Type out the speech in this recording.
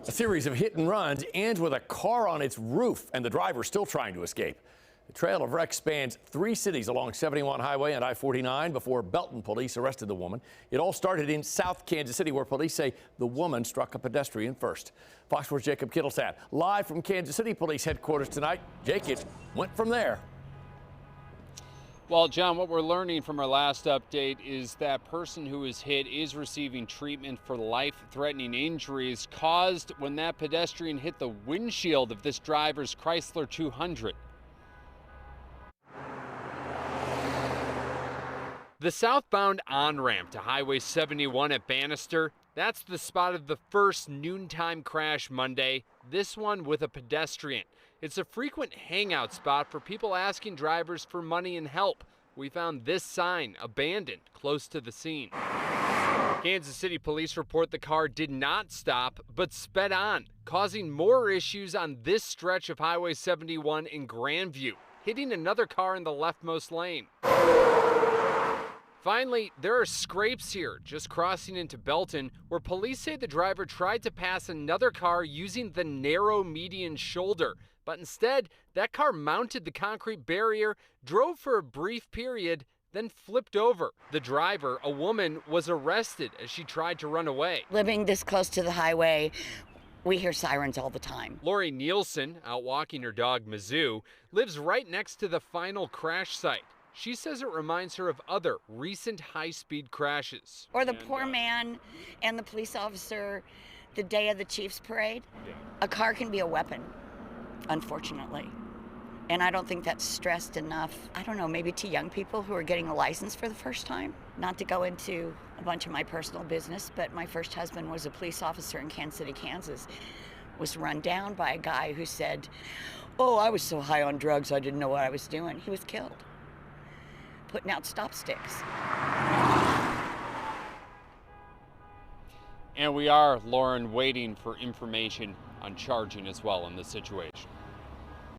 A series of hit and runs ends with a car on its roof and the driver still trying to escape. The trail of wrecks spans 3 cities along 71 Highway and I-49 before Belton police arrested the woman. It all started in South Kansas City, where police say the woman struck a pedestrian first. Fox 4's Jacob Kittlesat live from Kansas City Police Headquarters tonight. Jake, it went from there. Well, John, what we're learning from our last update is that person who was hit is receiving treatment for life-threatening injuries caused when that pedestrian hit the windshield of this driver's Chrysler 200. The southbound on-ramp to Highway 71 at Bannister, that's the spot of the first noontime crash Monday, this one with a pedestrian. It's a frequent hangout spot for people asking drivers for money and help. We found this sign abandoned close to the scene. Kansas City police report the car did not stop, but sped on, causing more issues on this stretch of Highway 71 in Grandview, hitting another car in the leftmost lane. Finally, there are scrapes here just crossing into Belton, where police say the driver tried to pass another car using the narrow median shoulder. But instead, that car mounted the concrete barrier, drove for a brief period, then flipped over. The driver, a woman, was arrested as she tried to run away. Living this close to the highway, we hear sirens all the time. Lori Nielsen, out walking her dog Mizzou, lives right next to the final crash site. She says it reminds her of other recent high-speed crashes. Or the poor man and the police officer the day of the Chiefs parade. A car can be a weapon, unfortunately. And I don't think that's stressed enough. I don't know, maybe to young people who are getting a license for the first time. Not to go into a bunch of my personal business, but my first husband was a police officer in Kansas City, Kansas. Was run down by a guy who said, "Oh, I was so high on drugs I didn't know what I was doing." He was killed, putting out stop sticks. And we are, Lauren, waiting for information on charging as well in this situation.